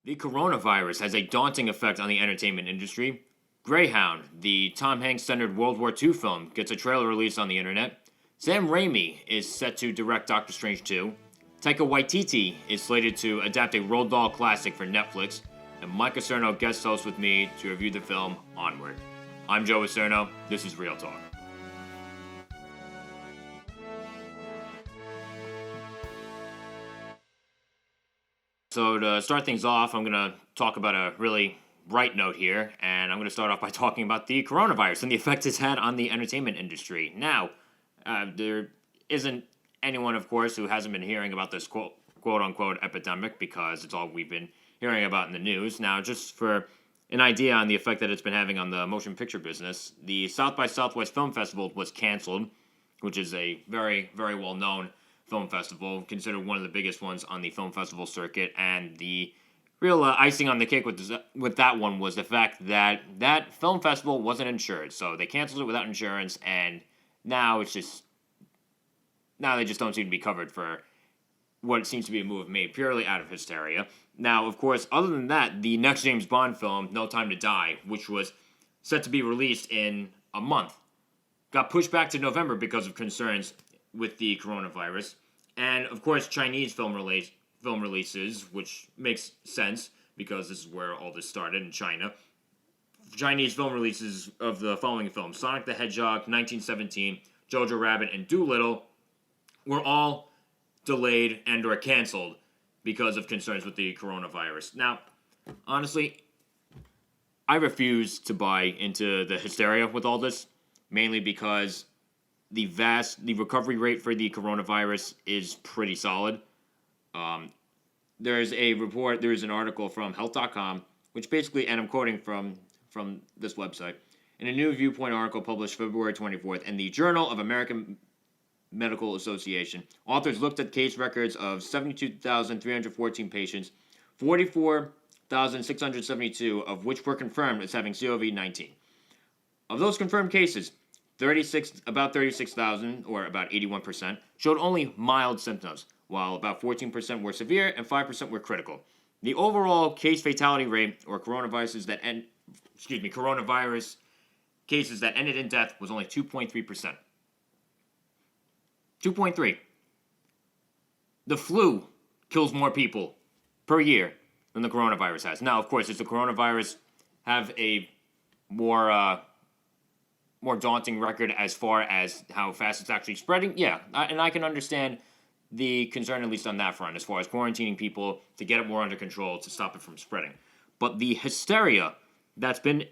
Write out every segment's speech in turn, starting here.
The coronavirus has a daunting effect on the entertainment industry. Greyhound, the Tom Hanks-centered World War II film, gets a trailer release on the internet. Sam Raimi is set to direct Doctor Strange 2. Taika Waititi is slated to adapt a Roald Dahl classic for Netflix. And Mike Acierno guest hosts with me to review the film Onward. I'm Joe Acierno. This is Real Talk. So to start things off, I'm going to talk about a really bright note here, and I'm going to start off by talking about the coronavirus and the effect it's had on the entertainment industry. Now, there isn't anyone, of course, who hasn't been hearing about this quote-unquote epidemic because it's all we've been hearing about in the news. Now, just for an idea on the effect that it's been having on the motion picture business, the South by Southwest Film Festival was canceled, which is a very, very well-known film festival, considered one of the biggest ones on the film festival circuit, and the real icing on the cake with that one was the fact that that film festival wasn't insured, so they canceled it without insurance, and now they just don't seem to be covered for what seems to be a move made purely out of hysteria. Now, of course, other than that, the next James Bond film, No Time to Die, which was set to be released in a month, got pushed back to November because of concerns with the coronavirus. And, of course, Chinese film releases, which makes sense because this is where all this started, in China. Chinese film releases of the following films: Sonic the Hedgehog, 1917, Jojo Rabbit, and Dolittle were all delayed and or canceled because of concerns with the coronavirus. Now, honestly, I refuse to buy into the hysteria with all this, mainly because the recovery rate for the coronavirus is pretty solid. There's an article from health.com, which basically, and I'm quoting from this website, in a new Viewpoint article published February 24th in the Journal of American Medical Association, authors looked at case records of 72,314 patients, 44,672 of which were confirmed as having COVID-19. Of those confirmed cases, about 36,000, or about 81%, showed only mild symptoms, while about 14% were severe and 5% were critical. The overall case fatality rate, or coronavirus cases that ended in death, was only 2.3%. 2.3. The flu kills more people per year than the coronavirus has. Now, of course, does the coronavirus have a more daunting record as far as how fast it's actually spreading? Yeah, and I can understand the concern, at least on that front, as far as quarantining people to get it more under control to stop it from spreading. But the hysteria that's been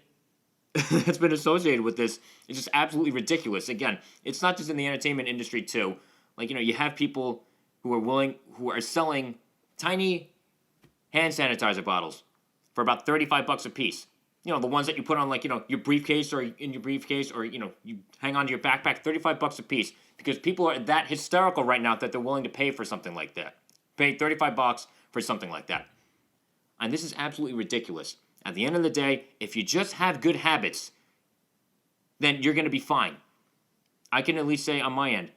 associated with this is just absolutely ridiculous. Again, it's not just in the entertainment industry too. Like, you have people who are selling tiny hand sanitizer bottles for about $35 a piece. The ones that you put on, your briefcase, or in your briefcase, or, you hang on to your backpack, $35 a piece, because people are that hysterical right now that they're willing to pay for something like that. Pay $35 for something like that. And this is absolutely ridiculous. At the end of the day, if you just have good habits, then you're going to be fine. I can at least say on my end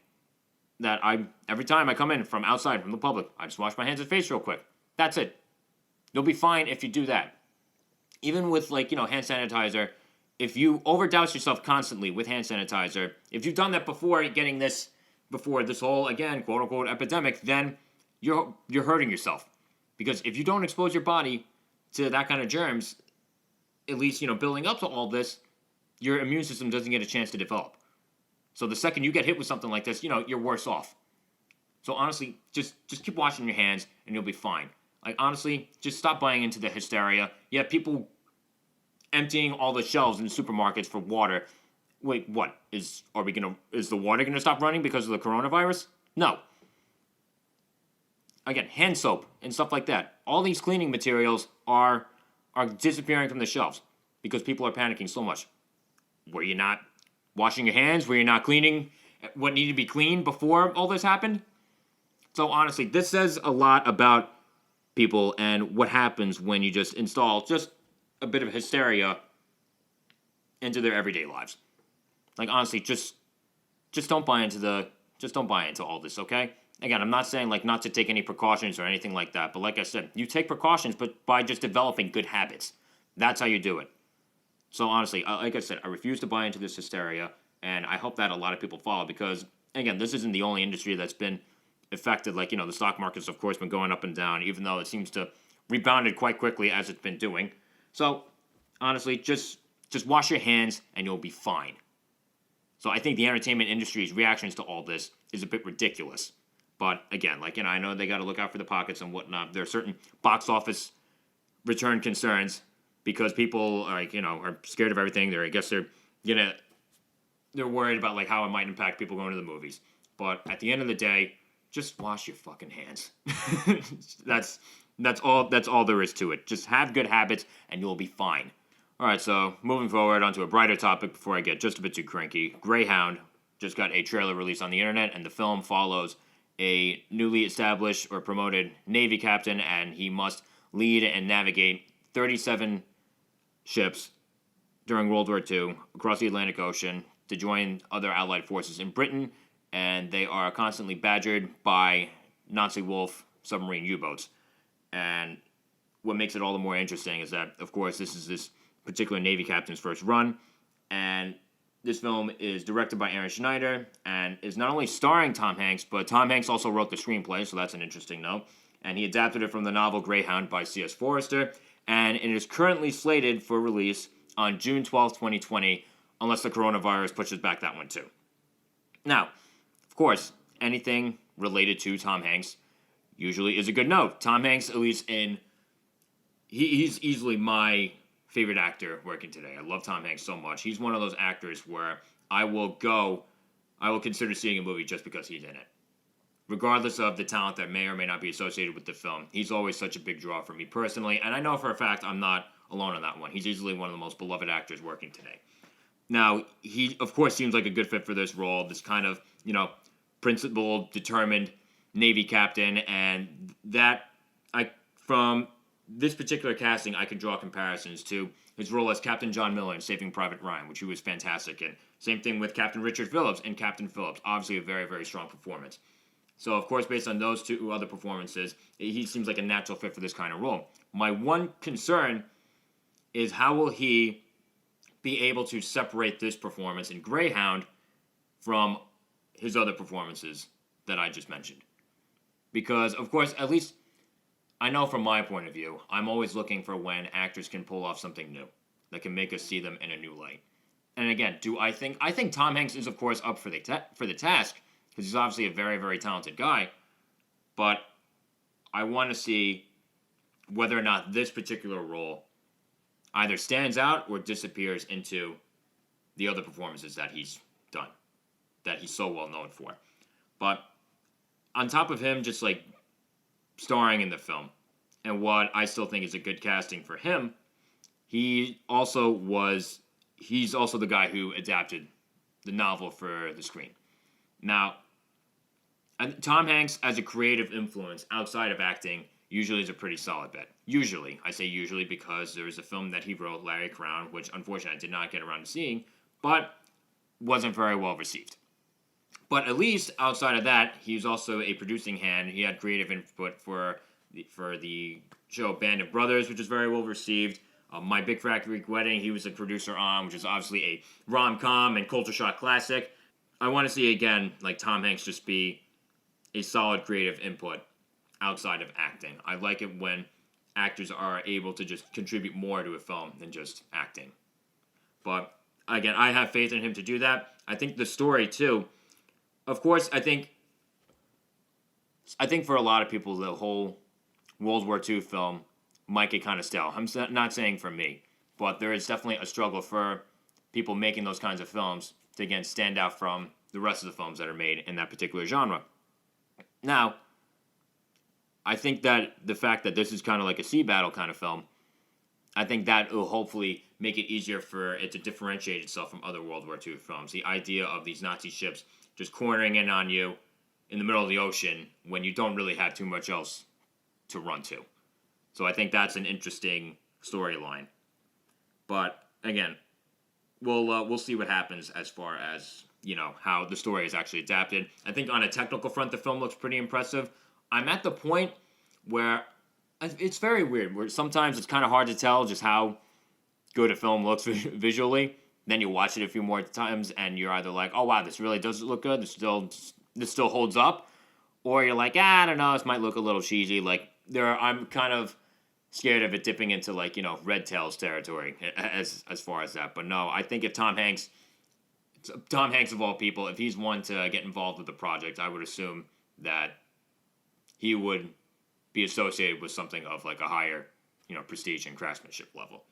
that every time I come in from outside, from the public, I just wash my hands and face real quick. That's it. You'll be fine if you do that. Even with, hand sanitizer, if you overdouse yourself constantly with hand sanitizer, if you've done that before this whole, again, quote-unquote epidemic, then you're hurting yourself. Because if you don't expose your body to that kind of germs, at least, building up to all this, your immune system doesn't get a chance to develop. So the second you get hit with something like this, you're worse off. So honestly, just keep washing your hands and you'll be fine. Honestly, just stop buying into the hysteria. You have people emptying all the shelves in the supermarkets for water. Wait, what? Is the water gonna stop running because of the coronavirus? No. Again, hand soap and stuff like that. All these cleaning materials are disappearing from the shelves because people are panicking so much. Were you not washing your hands? Were you not cleaning what needed to be cleaned before all this happened? So honestly, this says a lot about people and what happens when you just install just a bit of hysteria into their everyday lives. Honestly, just don't buy into all this, okay? again, I'm not saying like not to take any precautions or anything like that, but like I said, you take precautions, but by just developing good habits. That's how you do it. So honestly, like I said, I refuse to buy into this hysteria, and I hope that a lot of people follow because, again, this isn't the only industry that's been affected. Like, the stock market's, of course, been going up and down, even though it seems to rebounded quite quickly as it's been doing. So, honestly, just wash your hands and you'll be fine. So I think the entertainment industry's reactions to all this is a bit ridiculous. But again, I know they got to look out for the pockets and whatnot. There are certain box office return concerns because people are scared of everything. They're worried about like how it might impact people going to the movies. But at the end of the day, just wash your fucking hands. That's all there is to it. Just have good habits and you'll be fine. All right, so moving forward onto a brighter topic before I get just a bit too cranky. Greyhound just got a trailer released on the internet, and the film follows a newly established or promoted Navy captain, and he must lead and navigate 37 ships during World War II across the Atlantic Ocean to join other Allied forces in Britain, and they are constantly badgered by Nazi Wolf submarine U-boats. And what makes it all the more interesting is that, of course, this is this particular Navy captain's first run, and this film is directed by Aaron Schneider and is not only starring Tom Hanks, but Tom Hanks also wrote the screenplay, so that's an interesting note, and he adapted it from the novel Greyhound by C.S. Forrester, and it is currently slated for release on June 12th, 2020, unless the coronavirus pushes back that one too. Now, of course, anything related to Tom Hanks usually is a good note. Tom Hanks, at least he's easily my favorite actor working today. I love Tom Hanks so much. He's one of those actors where I will consider seeing a movie just because he's in it. Regardless of the talent that may or may not be associated with the film, he's always such a big draw for me personally, and I know for a fact I'm not alone on that one. He's easily one of the most beloved actors working today. Now, he, of course, seems like a good fit for this role, this kind of, principled, determined Navy captain, and from this particular casting, I could draw comparisons to his role as Captain John Miller in Saving Private Ryan, which he was fantastic in. Same thing with Captain Richard Phillips in Captain Phillips. Obviously a very, very strong performance. So, of course, based on those two other performances, he seems like a natural fit for this kind of role. My one concern is how will he be able to separate this performance in Greyhound from his other performances that I just mentioned. Because, of course, at least I know from my point of view, I'm always looking for when actors can pull off something new that can make us see them in a new light. And again, I think Tom Hanks is, of course, up for the task because he's obviously a very, very talented guy. But I want to see whether or not this particular role either stands out or disappears into the other performances that he's done, that he's so well known for. But on top of him just like starring in the film, and what I still think is a good casting for him, he's also the guy who adapted the novel for the screen. Now, Tom Hanks as a creative influence outside of acting usually is a pretty solid bet. Usually. I say usually because there was a film that he wrote, Larry Crown, which unfortunately I did not get around to seeing, but wasn't very well received. But at least outside of that, he's also a producing hand. He had creative input for the show Band of Brothers, which is very well received. My Big Fat Greek Wedding, he was a producer on, which is obviously a rom-com and culture shock classic. I want to see, again, like Tom Hanks just be a solid creative input outside of acting. I like it when actors are able to just contribute more to a film than just acting. But, again, I have faith in him to do that. I think the story, too, of course, I think for a lot of people, the whole World War II film might get kind of stale. I'm not saying for me, but there is definitely a struggle for people making those kinds of films to, again, stand out from the rest of the films that are made in that particular genre. Now, I think that the fact that this is kind of like a sea battle kind of film, I think that will hopefully make it easier for it to differentiate itself from other World War II films. The idea of these Nazi ships just cornering in on you in the middle of the ocean when you don't really have too much else to run to. So I think that's an interesting storyline. But again, we'll see what happens as far as how the story is actually adapted. I think on a technical front, the film looks pretty impressive. I'm at the point where it's very weird, where sometimes it's kind of hard to tell just how good a film looks visually. Then you watch it a few more times, and you're either like, "Oh wow, this really does look good. This still holds up," or you're like, I don't know, this might look a little cheesy. Like I'm kind of scared of it dipping into Red Tails territory as far as that. But no, I think if Tom Hanks of all people, if he's one to get involved with the project, I would assume that he would be associated with something of like a higher, prestige and craftsmanship level.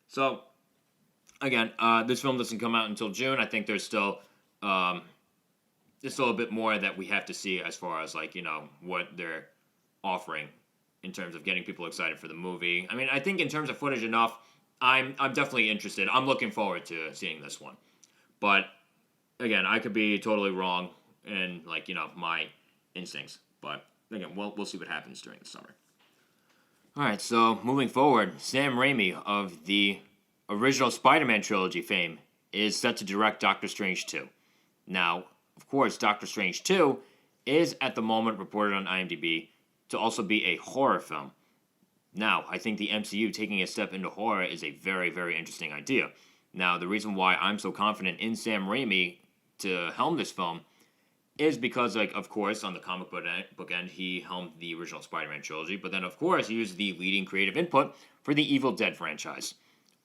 So, again, this film doesn't come out until June. I think there's still a bit more that we have to see as far as what they're offering in terms of getting people excited for the movie. I mean, I think in terms of footage enough, I'm definitely interested. I'm looking forward to seeing this one. But again, I could be totally wrong in my instincts. But again, we'll see what happens during the summer. All right, so moving forward, Sam Raimi of the original Spider-Man trilogy fame is set to direct Doctor Strange 2. Now, of course, Doctor Strange 2 is at the moment reported on IMDb to also be a horror film. Now, I think the MCU taking a step into horror is a very, very interesting idea. Now, the reason why I'm so confident in Sam Raimi to helm this film is because, of course, on the comic book end, he helmed the original Spider-Man trilogy, but then, of course, he was the leading creative input for the Evil Dead franchise,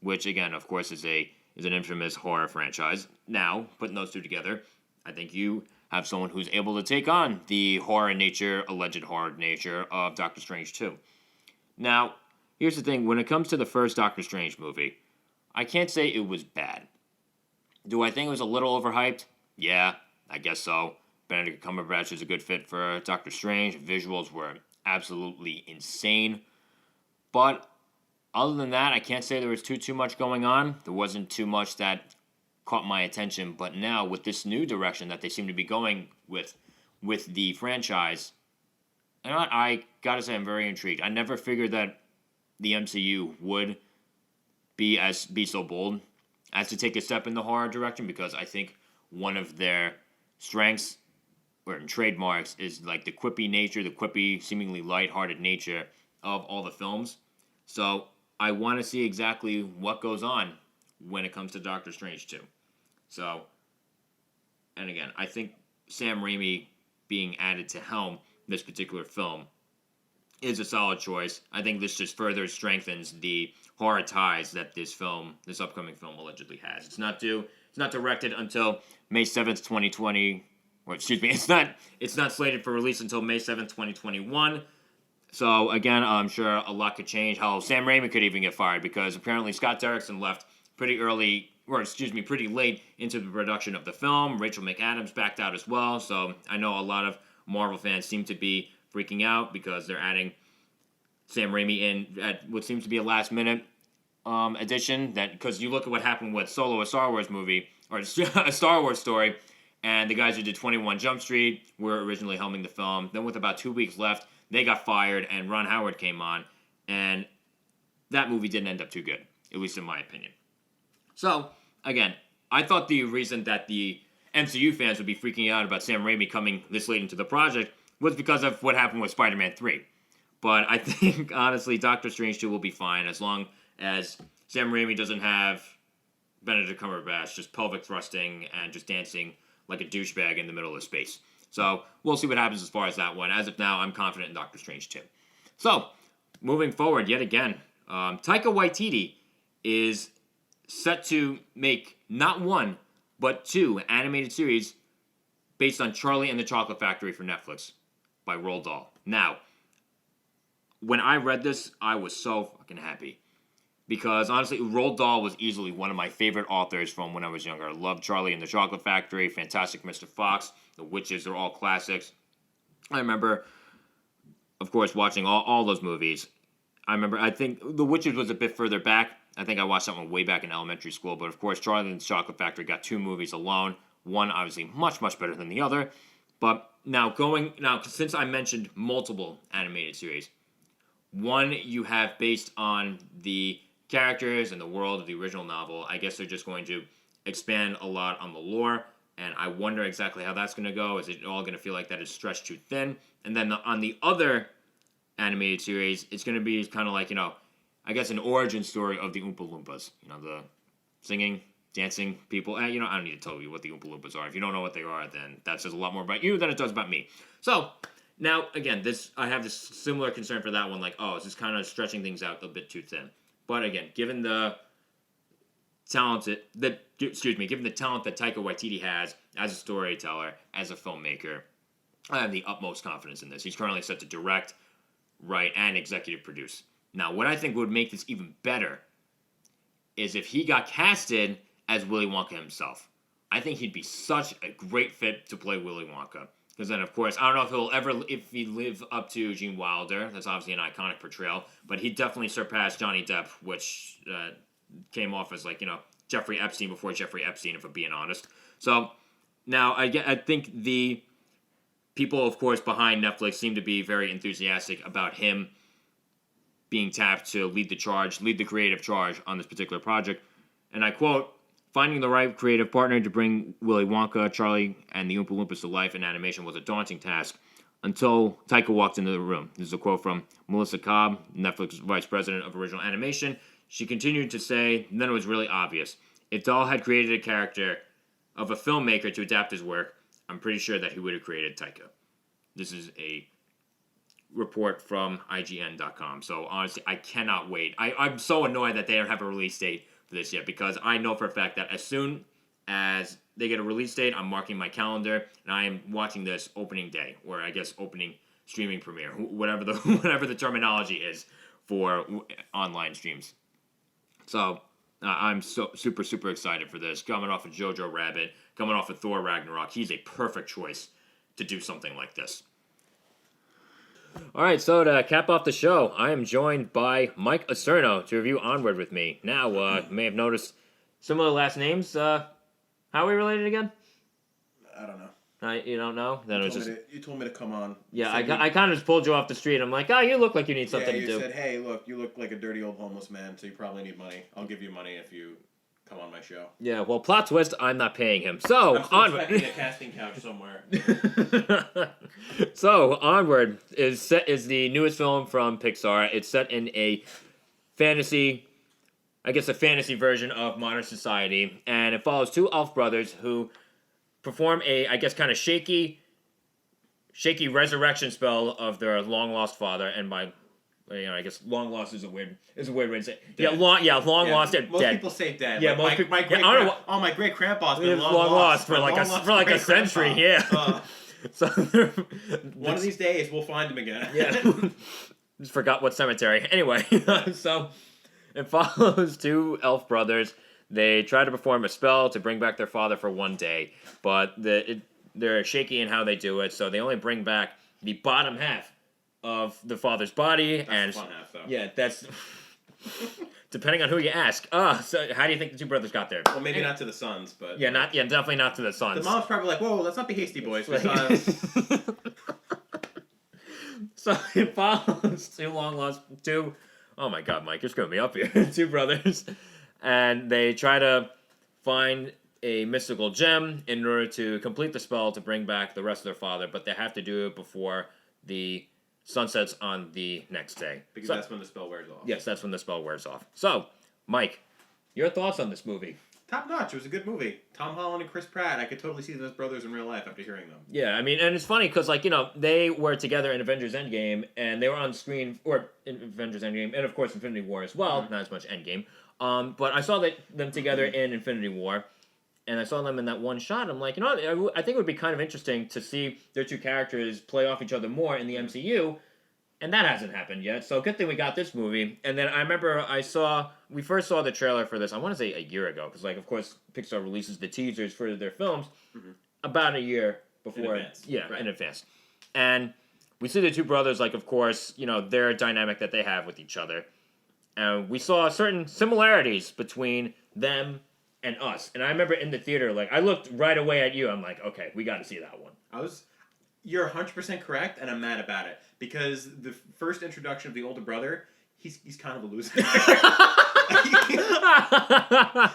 which, again, of course, is an infamous horror franchise. Now, putting those two together, I think you have someone who's able to take on the alleged horror nature of Doctor Strange 2. Now, here's the thing. When it comes to the first Doctor Strange movie, I can't say it was bad. Do I think it was a little overhyped? Yeah, I guess so. Benedict Cumberbatch is a good fit for Doctor Strange. Visuals were absolutely insane. But other than that, I can't say there was too much going on. There wasn't too much that caught my attention. But now, with this new direction that they seem to be going with the franchise, you know what? I gotta say I'm very intrigued. I never figured that the MCU would be so bold as to take a step in the horror direction, because I think one of their strengths or trademarks is the quippy nature, the quippy, seemingly lighthearted nature of all the films. So I want to see exactly what goes on when it comes to Doctor Strange 2. So, and again, I think Sam Raimi being added to helm this particular film is a solid choice. I think this just further strengthens the horror ties that this upcoming film allegedly has. It's not directed until May 7th, 2020. Or excuse me, it's not slated for release until May 7th, 2021. So again, I'm sure a lot could change. Hell, Sam Raimi could even get fired, because apparently Scott Derrickson left pretty late into the production of the film. Rachel McAdams backed out as well. So I know a lot of Marvel fans seem to be freaking out because they're adding Sam Raimi in at what seems to be a last-minute addition. That because you look at what happened with Solo, a Star Wars movie, or a Star Wars story, and the guys who did 21 Jump Street were originally helming the film. Then with about 2 weeks left, they got fired, and Ron Howard came on, and that movie didn't end up too good, at least in my opinion. So, again, I thought the reason that the MCU fans would be freaking out about Sam Raimi coming this late into the project was because of what happened with Spider-Man 3. But I think, honestly, Doctor Strange 2 will be fine as long as Sam Raimi doesn't have Benedict Cumberbatch just pelvic thrusting and just dancing like a douchebag in the middle of space. So we'll see what happens as far as that one. As of now, I'm confident in Doctor Strange 2. So, moving forward yet again, Taika Waititi is set to make not one, but 2 animated series based on Charlie and the Chocolate Factory for Netflix by Roald Dahl. Now, when I read this, I was so fucking happy. Because, honestly, Roald Dahl was easily one of my favorite authors from when I was younger. I loved Charlie and the Chocolate Factory, Fantastic Mr. Fox, The Witches, they're all classics. I remember, of course, watching all those movies. I think The Witches was a bit further back. I think I watched that one way back in elementary school. But, of course, Charlie and the Chocolate Factory got 2 movies alone. One, obviously, much, much better than the other. But now, since I mentioned multiple animated series, one you have based on the characters and the world of the original novel. I guess they're just going to expand a lot on the lore And I wonder exactly how that's going to go. Is it all going to feel like that is stretched too thin? And then on the other animated series, it's going to be kind of like, I guess an origin story of the Oompa Loompas. The singing, dancing people. I don't need to tell you what the Oompa Loompas are. If you don't know what they are, then that says a lot more about you than it does about me. So, now, again, I have this similar concern for that one. Like, is this kind of stretching things out a bit too thin? But again, given the talent that Taika Waititi has as a storyteller, as a filmmaker, I have the utmost confidence in this. He's currently set to direct, write, and executive produce. Now, what I think would make this even better is if he got casted as Willy Wonka himself. I think he'd be such a great fit to play Willy Wonka. Because then, of course, I don't know if he live up to Gene Wilder. That's obviously an iconic portrayal. But he definitely surpassed Johnny Depp, which came off as Jeffrey Epstein before Jeffrey Epstein, if I'm being honest. So now I think the people, of course, behind Netflix seem to be very enthusiastic about him being tapped to lead the creative charge on this particular project. And I quote, "Finding the right creative partner to bring Willy Wonka, Charlie, and the Oompa Loompas to life in animation was a daunting task until Taika walked into the room." This is a quote from Melissa Cobb, Netflix Vice President of Original Animation. She continued to say, "Then it was really obvious. If Dahl had created a character of a filmmaker to adapt his work, I'm pretty sure that he would have created Taika." This is a report from IGN.com. So honestly, I cannot wait. I'm so annoyed that they don't have a release date for this yet, because I know for a fact that as soon as they get a release date, I'm marking my calendar, and I am watching this opening day, or I guess opening streaming premiere, whatever the terminology is for online streams. So I'm so super, super excited for this. Coming off of Jojo Rabbit, coming off of Thor Ragnarok, he's a perfect choice to do something like this. All right, so to cap off the show, I am joined by Mike Acierno to review Onward with me. Now, you may have noticed similar last names. How are we related again? I don't know. You don't know? Then you told me to come on. Yeah, I kind of just pulled you off the street. I'm like, you look like you need something to do. You said, hey, look, you look like a dirty old homeless man, so you probably need money. I'll give you money if you come on my show. Yeah, well, plot twist, I'm not paying him. So, I'm still expecting a casting couch somewhere. So, Onward is the newest film from Pixar. It's set in a fantasy version of modern society, and it follows two elf brothers who perform a, I guess, kind of shaky resurrection spell of their long lost father, and by, I guess long lost is a weird way to say it. Dead. Long lost dead. Most people say dead. Yeah, like most my great grandpa's been long lost for like a century. Yeah. So one of these days we'll find him again. Yeah. Just forgot what cemetery. Anyway, so it follows two elf brothers. They try to perform a spell to bring back their father for one day, but they're shaky in how they do it, so they only bring back the bottom half of the father's body. That's the fun half, though. Yeah, that's depending on who you ask. So how do you think the two brothers got there? Well, maybe not to the sons, but definitely not to the sons. The mom's probably like, "Whoa, let's not be hasty, boys." So it follows two. Oh my God, Mike, you're screwing me up here. Two brothers, and they try to find a mystical gem in order to complete the spell to bring back the rest of their father, but they have to do it before the sun sets on the next day. Because that's when the spell wears off. Yes, that's when the spell wears off. So, Mike, your thoughts on this movie? Top notch. It was a good movie. Tom Holland and Chris Pratt. I could totally see them as brothers in real life after hearing them. Yeah, I mean, and it's funny because, they were together in Avengers Endgame, and they were on screen, or in Avengers Endgame, and of course Infinity War as well, not as much Endgame. But I saw them together in Infinity War, and I saw them in that one shot. I'm like, I think it would be kind of interesting to see their two characters play off each other more in the MCU, and that hasn't happened yet. So good thing we got this movie. And then I remember we first saw the trailer for this, I want to say a year ago, because of course Pixar releases the teasers for their films about a year before. In advance. Yeah, right. In advance. And we see the two brothers, of course, their dynamic that they have with each other. And we saw certain similarities between them and us. And I remember in the theater, I looked right away at you. I'm like, okay, we got to see that one. You're 100% correct, and I'm mad about it. Because the first introduction of the older brother, he's kind of a loser.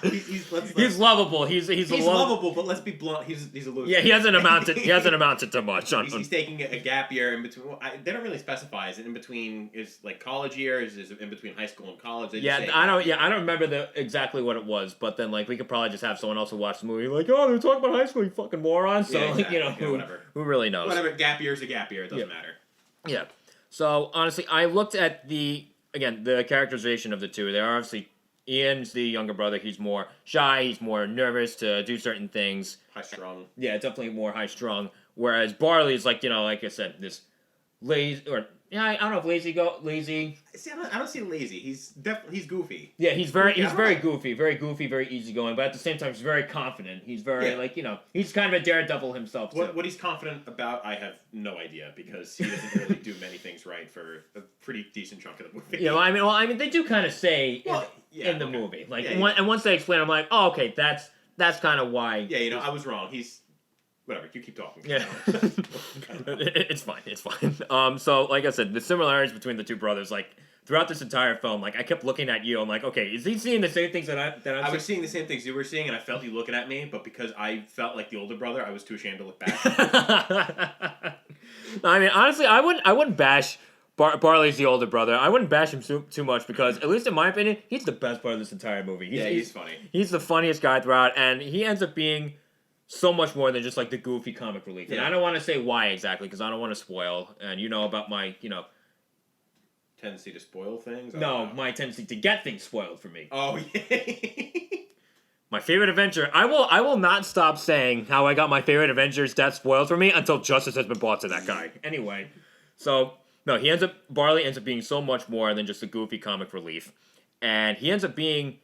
He's lovable. He's lovable, but let's be blunt. He's a loser. Yeah, he hasn't amounted to much. He's taking a gap year in between. They don't really specify. Is it in between? Is like college years? Is it in between high school and college? I don't remember exactly what it was. But then like we could probably just have someone else who watched the movie like, oh, they're talking about high school, you fucking moron. So exactly. Whatever. Who really knows? Whatever. Gap year is a gap year. It doesn't matter. Yeah. So honestly, I looked at the characterization of the two. They're obviously. Ian's the younger brother. He's more shy. He's more nervous to do certain things. High strung. Yeah, definitely more high strung. Whereas Barley is like like I said, this lazy I don't know if lazy. See, I don't see lazy. He's goofy. Yeah, he's very goofy, very easygoing. But at the same time, he's very confident. He's very he's kind of a daredevil himself too. What he's confident about, I have no idea because he doesn't really do many things right for a pretty decent chunk of the movie. Yeah, I mean, they do kind of say in the movie, and once they explain, I'm like, oh, okay, that's kind of why. Yeah, I was wrong. He's. Whatever, you keep talking. Yeah. It's fine. So, like I said, the similarities between the two brothers, like, throughout this entire film, like, I kept looking at you, I'm like, okay, is he seeing the same things that I'm seeing? I was seeing the same things you were seeing, and I felt you looking at me, but because I felt like the older brother, I was too ashamed to look back. I mean, honestly, I wouldn't bash Barley's the older brother. I wouldn't bash him too much because, at least in my opinion, he's the best part of this entire movie. He's funny. He's the funniest guy throughout, and he ends up being so much more than just like the goofy comic relief. And I don't want to say why exactly because I don't want to spoil. And you know about my, tendency to spoil things? No, my tendency to get things spoiled for me. Oh, yeah. My favorite Avenger. I will not stop saying how I got my favorite Avenger's death spoiled for me until justice has been brought to that guy. Anyway, so, no, Barley ends up being so much more than just a goofy comic relief. And he ends up being,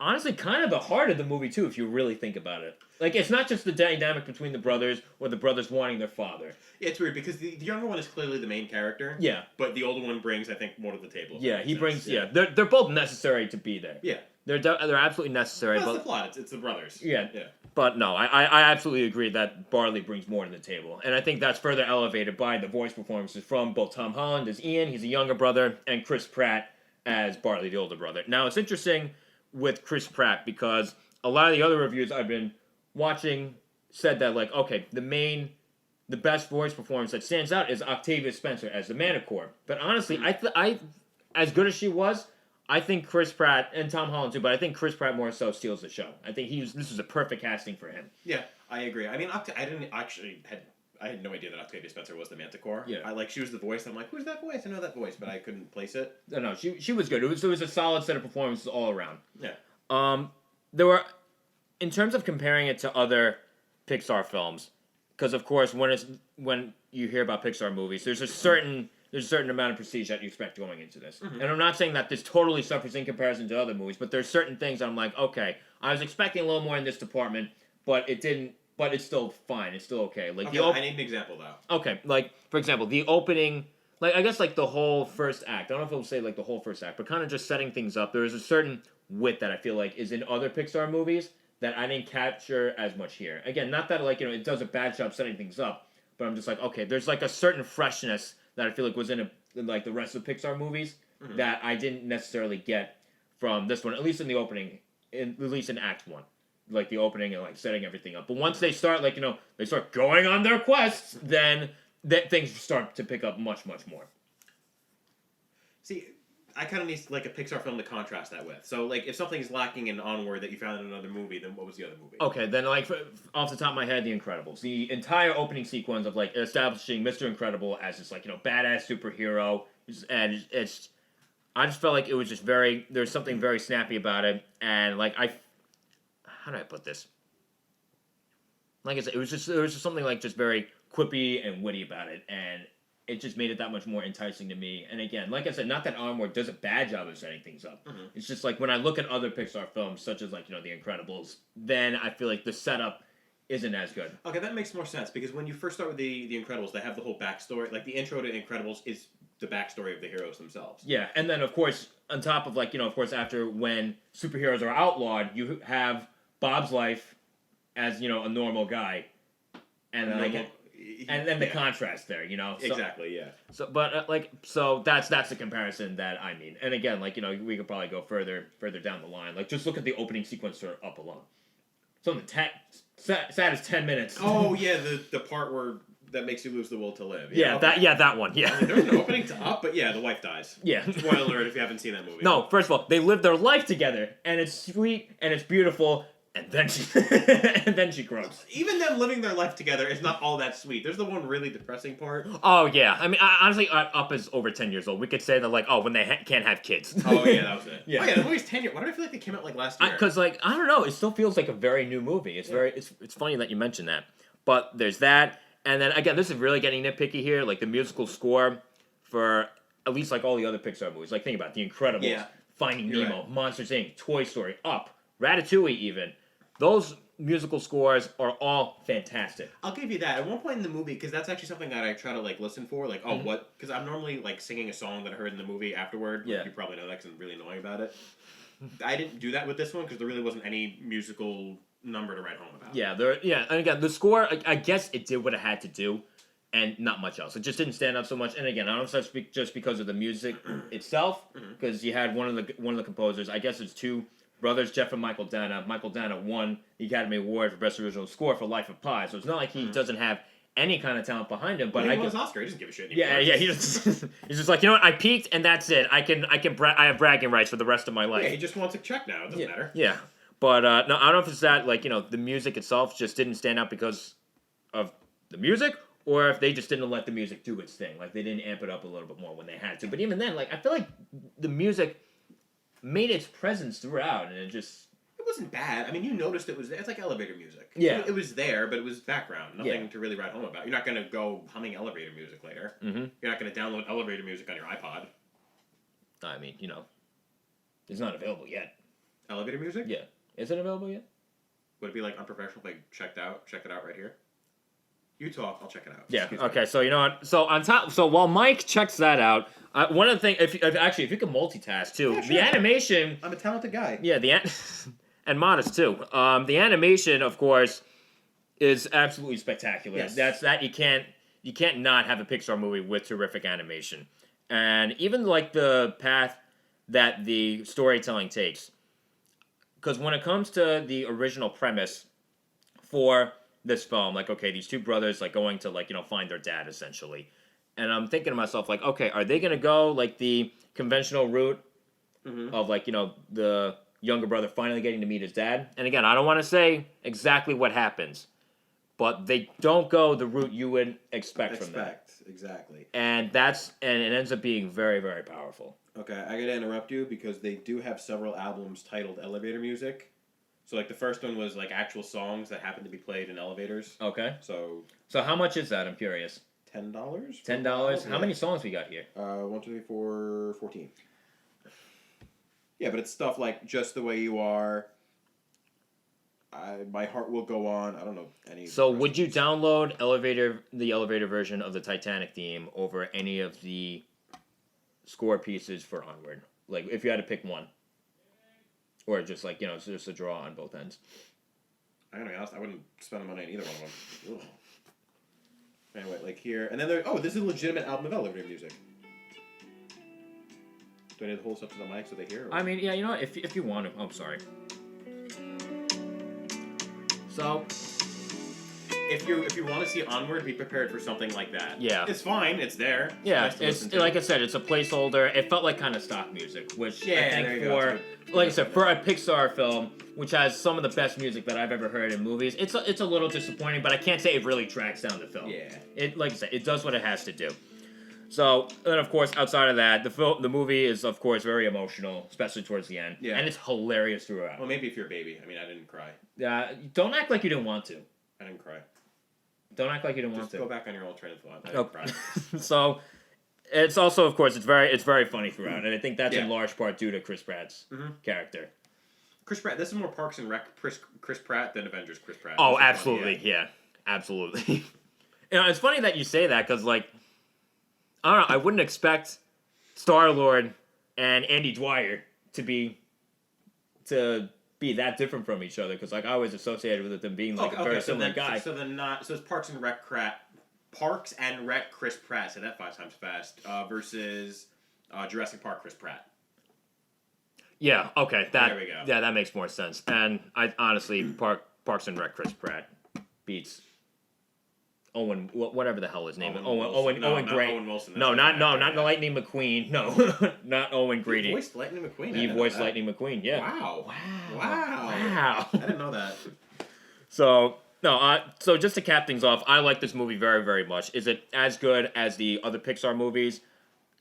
honestly, kind of the heart of the movie, too, if you really think about it. Like, it's not just the dynamic between the brothers or the brothers wanting their father. Yeah, it's weird because the younger one is clearly the main character. Yeah. But the older one brings, I think, more to the table. Yeah, he brings, They're both necessary to be there. Yeah. They're absolutely necessary. Well, that's the plot. It's the brothers. Yeah. But no, I absolutely agree that Barley brings more to the table. And I think that's further elevated by the voice performances from both Tom Holland as Ian, he's a younger brother, and Chris Pratt as Barley, the older brother. Now, it's interesting with Chris Pratt because a lot of the other reviews I've been watching said that, like, okay, the best voice performance that stands out is Octavia Spencer as the Manticore. But honestly, I as good as she was, I think Chris Pratt, and Tom Holland too, but I think Chris Pratt more so steals the show. I think this was a perfect casting for him. Yeah, I agree. I mean, I had no idea that Octavia Spencer was the Manticore. Yeah. She was the voice. I'm like, who's that voice? I know that voice, but I couldn't place it. No, she was good. It was a solid set of performances all around. Yeah. There were, in terms of comparing it to other Pixar films, because of course when you hear about Pixar movies, there's a certain amount of prestige that you expect going into this. Mm-hmm. And I'm not saying that this totally suffers in comparison to other movies, but there's certain things that I'm like, okay, I was expecting a little more in this department, but it didn't. But it's still fine. It's still okay. Like I need an example though. Okay, like for example, the opening, like I guess like the whole first act. I don't know if it'll say like the whole first act, but kind of just setting things up. There is a certain wit that I feel like is in other Pixar movies that I didn't capture as much here. Again, not that like it does a bad job setting things up, but I'm just like, okay, there's like a certain freshness that I feel like was in like the rest of Pixar movies that I didn't necessarily get from this one, at least in the opening, at least in Act 1. Like the opening and like setting everything up. But once they start they start going on their quests, then things start to pick up much, much more. See, I kind of need like a Pixar film to contrast that with. So like if something's lacking in Onward that you found in another movie, then what was the other movie? Okay, then like off the top of my head, The Incredibles. The entire opening sequence of like establishing Mr. Incredible as this like badass superhero, and I just felt like it was just there's something very snappy about it, and like how do I put this? Like I said, there was just something like just very quippy and witty about it, and it just made it that much more enticing to me. And again, like I said, not that Onward does a bad job of setting things up. Mm-hmm. It's just like when I look at other Pixar films, such as like The Incredibles, then I feel like the setup isn't as good. Okay, that makes more sense because when you first start with the Incredibles, they have the whole backstory. Like the intro to Incredibles is the backstory of the heroes themselves. Yeah, and then of course on top of of course after when superheroes are outlawed, you have Bob's life as a normal guy, and then and then the contrast there, So, exactly, yeah. So, but so that's the comparison that I mean. And again, we could probably go further down the line. Like, just look at the opening sequence for Up Alone. So the saddest 10 minutes. Oh yeah, the part where that makes you lose the will to live. That one. Yeah. I mean, there's an opening to Up, but yeah, the wife dies. Yeah. Spoiler alert if you haven't seen that movie. No, first of all, they live their life together, and it's sweet and it's beautiful, and then she croaks. Even them living their life together is not all that sweet. There's the one really depressing part. Oh yeah, I mean, honestly, Up is over 10 years old. We could say that when they can't have kids. Oh yeah, that was it. Yeah. Oh yeah, the movie's 10 years. Why do I feel like they came out last year? Because I don't know, it still feels like a very new movie. It's it's funny that you mentioned that. But there's that, and then again, this is really getting nitpicky here. Like the musical score for at least all the other Pixar movies. Like think about it, The Incredibles, Finding Nemo, right. Monsters Inc., Toy Story, Up, Ratatouille, even. Those musical scores are all fantastic. I'll give you that. At one point in the movie, because that's actually something that I try to listen for, what? Because I'm normally singing a song that I heard in the movie afterward. Yeah. You probably know that because I'm really annoying about it. I didn't do that with this one because there really wasn't any musical number to write home about. Yeah, and again, the score, I guess it did what it had to do, and not much else. It just didn't stand out so much. And again, I don't know if that's just because of the music itself, because you had one of the composers. I guess it's two brothers, Jeff and Michael Dana. Michael Dana won the Academy Award for Best Original Score for Life of Pi, so it's not like he doesn't have any kind of talent behind him. But he won his Oscar. He doesn't give a shit Yeah, anymore. he just he's just like, you know what, I peaked and that's it. I have bragging rights for the rest of my life. Yeah, he just wants a check now. It doesn't matter. Yeah, but no, I don't know if it's that the music itself just didn't stand out because of the music, or if they just didn't let the music do its thing. Like they didn't amp it up a little bit more when they had to. But even then, I feel like the music made its presence throughout, and it wasn't bad. I mean, you noticed it was there. It's like elevator music. Yeah. It was there, but it was background. Nothing to really write home about. You're not going to go humming elevator music later. Mm-hmm. You're not going to download elevator music on your iPod. I mean, it's not available yet. Elevator music? Yeah. Is it available yet? Would it be unprofessional if I check it out right here? You talk, I'll check it out. Yeah. Excuse me. Okay. So you know what? So while Mike checks that out, one of the things, if you could multitask too, Yeah, sure. the animation. I'm a talented guy. Yeah. And modest too. The animation, of course, is absolutely spectacular. Yes. That you can't not have a Pixar movie with terrific animation, and even the path that the storytelling takes. Because when it comes to the original premise for this film, okay, these two brothers going to find their dad essentially, and I'm thinking to myself okay, are they gonna go the conventional route of the younger brother finally getting to meet his dad? And again, I don't want to say exactly what happens, but they don't go the route you would expect from them. Exactly. And it ends up being very, very powerful. Okay, I gotta interrupt you because they do have several albums titled elevator music. So the first one was actual songs that happened to be played in elevators. Okay. So how much is that? I'm curious. $10. $10. How many songs we got here? 1, 2, 3, 4, 14. Yeah, but it's stuff like Just the Way You Are. My Heart Will Go On. I don't know any. So would you download the elevator version of the Titanic theme over any of the score pieces for Onward? If you had to pick one, or just it's just a draw on both ends. I'm gonna be honest. I wouldn't spend money on either one of them. Ugh. Anyway, here and then this is a legitimate album of elevator music. Do I need to hold this up to the mic so they hear? Or? I mean, yeah, you know what? If you want to, I'm sorry. So, if you want to see Onward, be prepared for something like that. Yeah, it's fine. It's there. Yeah, nice it's like I said, it's a placeholder. It felt like kind of stock music, which I think for a Pixar film, which has some of the best music that I've ever heard in movies, it's a little disappointing, but I can't say it really tracks down the film. Yeah, like I said, it does what it has to do. So, and of course, outside of that, the movie is, of course, very emotional, especially towards the end. Yeah. And it's hilarious throughout. Well, maybe if you're a baby. I mean, I didn't cry. Don't act like you didn't want to. I didn't cry. Don't act like you didn't want to. Just go back on your old train of thought. I didn't cry. So, it's also, of course, it's very funny throughout. And I think that's in large part due to Chris Pratt's character. Chris Pratt, this is more Parks and Rec Chris Pratt than Avengers Chris Pratt. Oh, absolutely. Yeah, absolutely. It's funny that you say that, because, I don't know, I wouldn't expect Star-Lord and Andy Dwyer to be that different from each other, because I always associated with them being a very similar guy. So it's Parks and Rec Parks and Rec Chris Pratt, say that 5 times fast, versus Jurassic Park Chris Pratt. Yeah, okay. There we go. Yeah, that makes more sense. And I honestly, Parks and Rec Chris Pratt beats Owen, whatever the hell his name is. Owen Gray. Owen Wilson. No, not Lightning McQueen. No, not Owen Grady. He voiced Lightning McQueen. He voiced Lightning McQueen. Yeah. Wow. Wow. I didn't know that. So no, so just to cap things off, I like this movie very, very much. Is it as good as the other Pixar movies?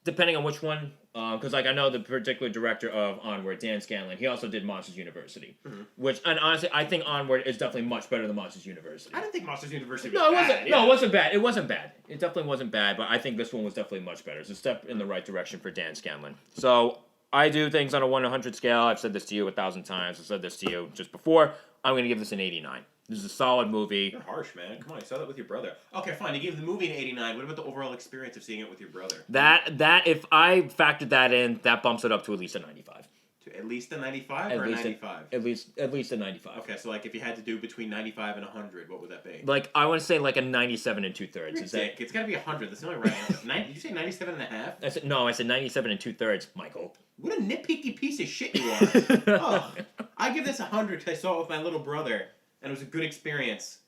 Depending on which one, because like I know the particular director of Onward, Dan Scanlon, he also did Monsters University, and honestly, I think Onward is definitely much better than Monsters University. I didn't think Monsters University was No, it bad. wasn't. No, it wasn't bad. It wasn't bad. It definitely wasn't bad, but I think this one was definitely much better. It's a step in the right direction for Dan Scanlon. So I do things on a 1 to 100 scale. I've said this to you 1,000 times. I've said this to you just before. I'm going to give this an 89. This is a solid movie. You're harsh, man. Come on, you saw that with your brother. Okay, fine. You gave the movie an 89. What about the overall experience of seeing it with your brother? That if I factored that in, that bumps it up to at least a 95. To at least a 95 or a 95? At least a 95. Okay, so like if you had to do between 95 and 100, what would that be? Like I want to say like a 97 and 2/3. Is that? It's got to be 100. That's the only right answer. Did you say 97 and a half? I said 97 and 2/3, Michael. What a nitpicky piece of shit you are. Oh, I give this 100 because I saw it with my little brother, and it was a good experience.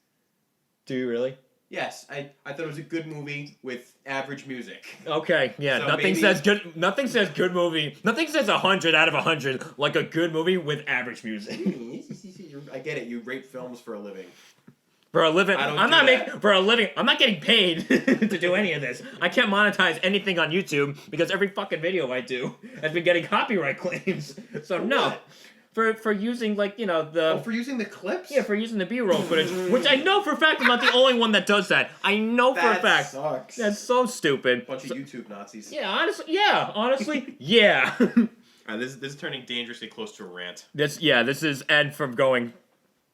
Do you really? Yes, I thought it was a good movie with average music. Okay, yeah. So Nothing says good. Nothing says good movie. Nothing says 100 out of 100 like a good movie with average music. I get it. You rate films for a living. For a living, I'm not that. making for a living. I'm not getting paid to do any of this. I can't monetize anything on YouTube because every fucking video I do has been getting copyright claims. So no. What? For using for using the clips? Yeah, for using the B-roll footage, which I know for a fact I'm not the only one that does that. I know for a fact. Sucks. That's so stupid. Bunch of YouTube Nazis. Yeah, honestly, yeah. This is turning dangerously close to a rant. This is Ed from going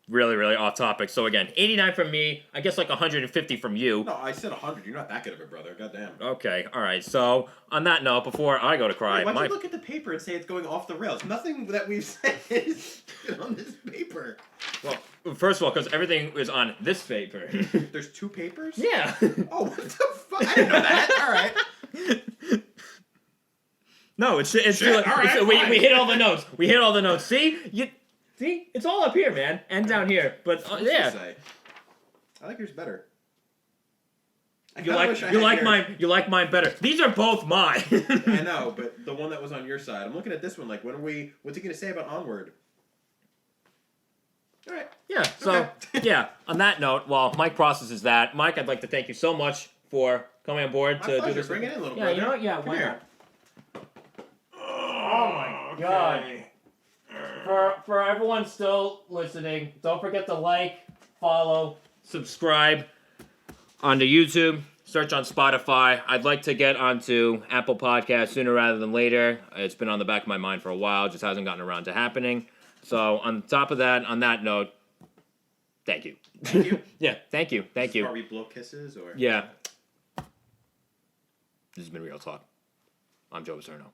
really, really off topic. So again, 89 from me. I guess like 150 from you. No, I said 100. You're not that good of a brother. Goddamn. Okay, all right. So on that note, before I go to cry, why'd you look at the paper and say it's going off the rails? Nothing that we've said is on this paper. Well, first of all, because everything is on this paper. There's 2 papers? Yeah. Oh, what the fuck? I didn't know that. All right. No, it's Shit, all right, we hit all the notes. We hit all the notes. See, it's all up here, man, and down here. But yeah. I like yours better. You like mine better. These are both mine. I know, but the one that was on your side. I'm looking at this one like, what's he going to say about Onward? All right. Yeah, so, yeah, on that note, while Mike processes that, Mike, I'd like to thank you so much for coming on board to do this. Bring it in, little yeah, brother. You know what? Yeah, Come why here. not? Oh my god. For everyone still listening, don't forget to like, follow, subscribe onto YouTube, search on Spotify. I'd like to get onto Apple Podcasts sooner rather than later. It's been on the back of my mind for a while, just hasn't gotten around to happening. So on top of that, on that note, thank you. Thank you. Yeah, thank you. Thank you. Are we blow kisses or? Yeah. This has been Real Talk. I'm Joe Acierno.